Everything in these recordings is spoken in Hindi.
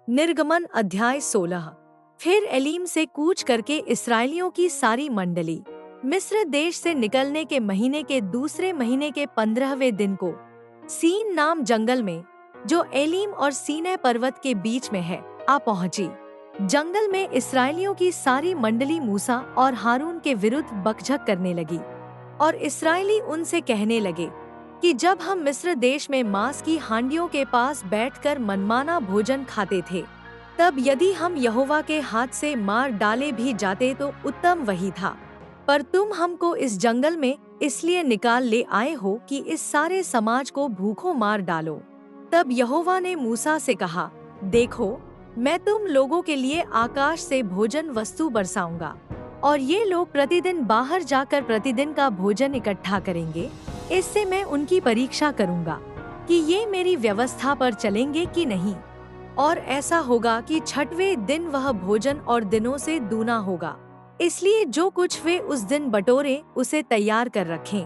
निर्गमन अध्याय 16। फिर एलीम से कूच करके इस्राएलियों की सारी मंडली मिस्र देश से निकलने के महीने के दूसरे महीने के 15वें दिन को सीन नाम जंगल में, जो एलीम और सीनै पर्वत के बीच में है, आ पहुंची। जंगल में इस्राएलियों की सारी मंडली मूसा और हारून के विरुद्ध बकझक करने लगी। और इस्राएली उनसे कहने लगे कि जब हम मिस्र देश में मांस की हांडियों के पास बैठकर मनमाना भोजन खाते थे, तब यदि हम यहोवा के हाथ से मार डाले भी जाते तो उत्तम वही था। पर तुम हमको इस जंगल में इसलिए निकाल ले आए हो कि इस सारे समाज को भूखों मार डालो। तब यहोवा ने मूसा से कहा, देखो, मैं तुम लोगों के लिए आकाश से भोजन वस्तु बरसाऊंगा, और ये लोग प्रतिदिन बाहर जाकर प्रतिदिन का भोजन इकट्ठा करेंगे। इससे मैं उनकी परीक्षा करूंगा कि ये मेरी व्यवस्था पर चलेंगे कि नहीं। और ऐसा होगा कि छठवें दिन वह भोजन और दिनों से दूना होगा, इसलिए जो कुछ वे उस दिन बटोरे उसे तैयार कर रखें।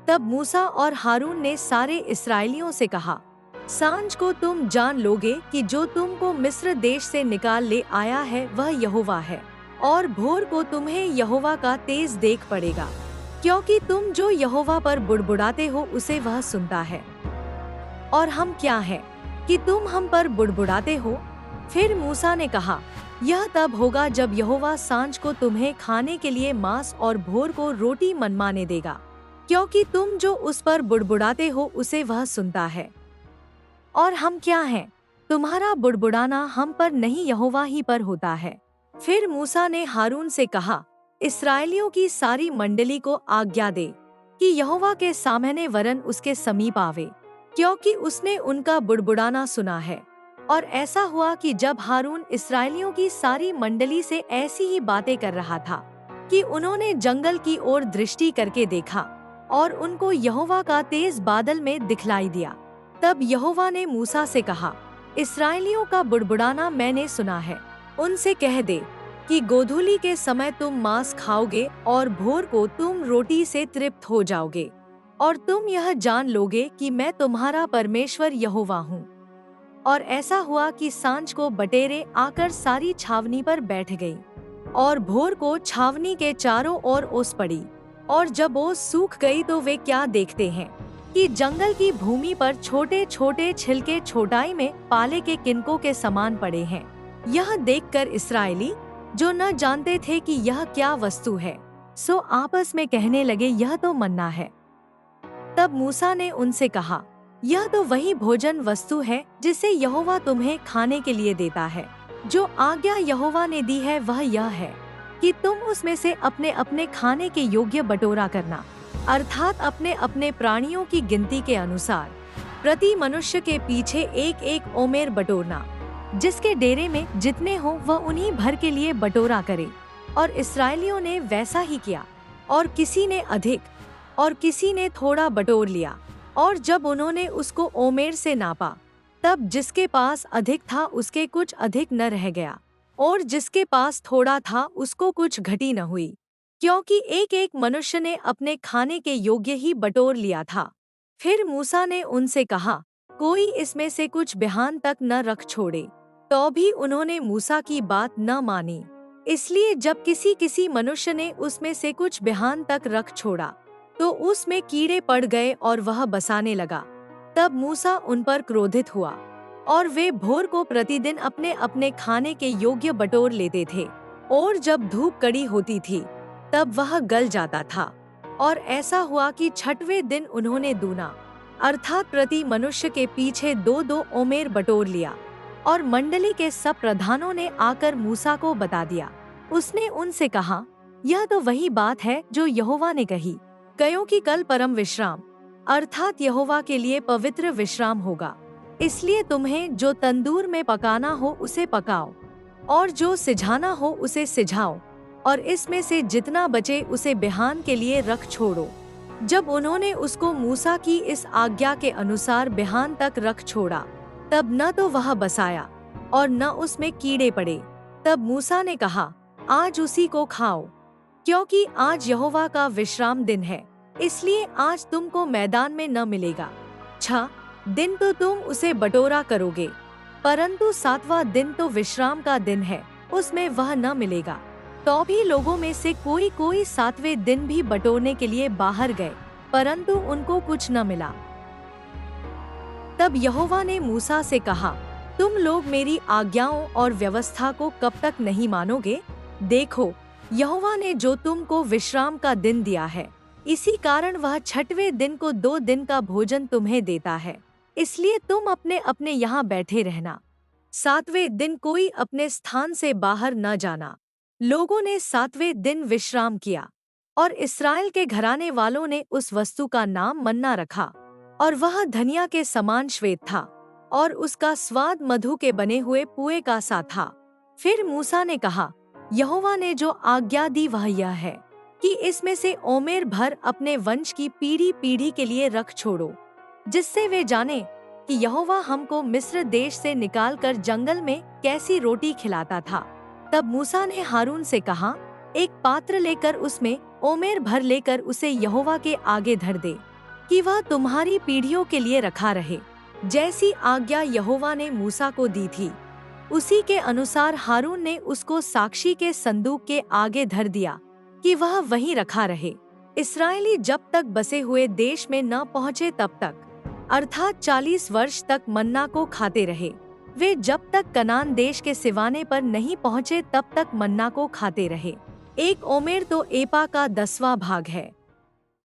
तब मूसा और हारून ने सारे इस्राएलियों से कहा, सांझ को तुम जान लोगे कि जो तुमको मिस्र देश से निकाल ले आया है वह यहोवा है, और भोर को तुम्हें यहोवा का तेज देख पड़ेगा, क्योंकि तुम जो यहोवा पर बुड़बुड़ाते हो उसे वह सुनता है। और हम क्या है कि तुम हम पर बुड़बुड़ाते हो? फिर मूसा ने कहा, यह तब होगा जब यहोवा सांझ को तुम्हें खाने के लिए मांस और भोर को रोटी मनमाने देगा, क्योंकि तुम जो उस पर बुड़बुड़ाते हो उसे वह सुनता है। और हम क्या हैं? तुम्हारा बुड़बुड़ाना हम पर नहीं, यहोवा ही पर होता है। फिर मूसा ने हारून से कहा, इस्राएलियों की सारी मंडली को आज्ञा दे कि यहोवा के सामने वरन उसके समीप आवे, क्योंकि उसने उनका बुड़बुड़ाना सुना है। और ऐसा हुआ कि जब हारून इस्राएलियों की सारी मंडली से ऐसी ही बातें कर रहा था कि उन्होंने जंगल की ओर दृष्टि करके देखा, और उनको यहोवा का तेज बादल में दिखलाई दिया। तब यहोवा ने मूसा से कहा, इस्राएलियों का बुड़बुड़ाना मैंने सुना है। उनसे कह दे कि गोधूली के समय तुम मांस खाओगे और भोर को तुम रोटी से तृप्त हो जाओगे, और तुम यह जान लोगे कि मैं तुम्हारा परमेश्वर यहोवा हूँ। और ऐसा हुआ कि सांझ को बटेरें आकर सारी छावनी पर बैठ गई, और भोर को छावनी के चारों ओर ओस पड़ी। और जब ओस सूख गई तो वे क्या देखते हैं कि जंगल की भूमि पर छोटे छोटे छिलके छोटाई में पाले के किनकों के समान पड़े हैं। यह देखकर इस्राएली, जो न जानते थे कि यह क्या वस्तु है, सो आपस में कहने लगे, यह तो मन्ना है। तब मूसा ने उनसे कहा, यह तो वही भोजन वस्तु है जिसे यहोवा तुम्हें खाने के लिए देता है। जो आज्ञा यहोवा ने दी है वह यह है कि तुम उसमें से अपने अपने खाने के योग्य बटोरा करना, अर्थात अपने अपने प्राणियों की गिनती के अनुसार प्रति मनुष्य के पीछे एक एक ओमेर बटोरना। जिसके डेरे में जितने हो वह उन्हीं भर के लिए बटोरा करे। और इस्राएलियों ने वैसा ही किया, और किसी ने अधिक और किसी ने थोड़ा बटोर लिया। और जब उन्होंने उसको ओमेर से नापा, तब जिसके पास अधिक था उसके कुछ अधिक न रह गया, और जिसके पास थोड़ा था उसको कुछ घटी न हुई, क्योंकि एक एक मनुष्य ने अपने खाने के योग्य ही बटोर लिया था। फिर मूसा ने उनसे कहा, कोई इसमें से कुछ बिहान तक न रख छोड़े। तो भी उन्होंने मूसा की बात न मानी। इसलिए जब किसी किसी मनुष्य ने उसमें से कुछ बिहान तक रख छोड़ा, तो उसमें कीड़े पड़ गए और वह बसाने लगा। तब मूसा उन पर क्रोधित हुआ, और वे भोर को प्रतिदिन अपने अपने खाने के योग्य बटोर लेते थे, और जब धूप कड़ी होती थी तब वह गल जाता था। और ऐसा हुआ कि छठवें दिन उन्होंने दूना, अर्थात प्रति मनुष्य के पीछे 2-2 ओमेर बटोर लिया। और मंडली के सब प्रधानों ने आकर मूसा को बता दिया। उसने उनसे कहा, यह तो वही बात है जो यहोवा ने कही, कयो कि कल परम विश्राम, अर्थात यहोवा के लिए पवित्र विश्राम होगा। इसलिए तुम्हें जो तंदूर में पकाना हो उसे पकाओ, और जो सिझाना हो उसे सिझाओ, और इसमें से जितना बचे उसे बिहान के लिए रख छोड़ो। जब उन्होंने उसको मूसा की इस आज्ञा के अनुसार बिहान तक रख छोड़ा, तब न तो वह बसाया और न उसमें कीड़े पड़े। तब मूसा ने कहा, आज उसी को खाओ, क्योंकि आज यहोवा का विश्राम दिन है, इसलिए आज तुमको मैदान में न मिलेगा। 6 दिन तो तुम उसे बटोरा करोगे, परंतु 7वां दिन तो विश्राम का दिन है, उसमें वह न मिलेगा। तो भी लोगों में से कोई कोई 7वें दिन भी बटोरने के लिए बाहर गए, परंतु उनको कुछ न मिला। तब यहोवा ने मूसा से कहा, तुम लोग मेरी आज्ञाओं और व्यवस्था को कब तक नहीं मानोगे? देखो, यहोवा ने जो तुमको विश्राम का दिन दिया है, इसी कारण वह 6वें दिन को 2 दिन का भोजन तुम्हें देता है। इसलिए तुम अपने अपने यहाँ बैठे रहना। 7वें दिन कोई अपने स्थान से बाहर न जाना। लोगों ने 7वें दिन विश्राम किया, और इस्राएल के घराने वालों ने उस वस्तु का नाम मन्ना रखा, और वह धनिया के समान श्वेत था, और उसका स्वाद मधु के बने हुए पुए का सा था। फिर मूसा ने कहा, यहोवा ने जो आज्ञा दी वह यह है कि इसमें से ओमेर भर अपने वंश की पीढ़ी पीढ़ी के लिए रख छोड़ो, जिससे वे जाने कि यहोवा हमको मिस्र देश से निकालकर जंगल में कैसी रोटी खिलाता था। तब मूसा ने हारून से कहा, एक पात्र लेकर उसमें ओमेर भर लेकर उसे यहोवा के आगे धर दे, कि वह तुम्हारी पीढ़ियों के लिए रखा रहे। जैसी आज्ञा यहोवा ने मूसा को दी थी, उसी के अनुसार हारून ने उसको साक्षी के संदूक के आगे धर दिया, कि वह वहीं रखा रहे। इस्राएली जब तक बसे हुए देश में न पहुँचे तब तक, अर्थात 40 वर्ष तक मन्ना को खाते रहे। वे जब तक कनान देश के सिवाने पर नहीं पहुँचे तब तक मन्ना को खाते रहे। एक ओमेर तो एपा का 10वां भाग है।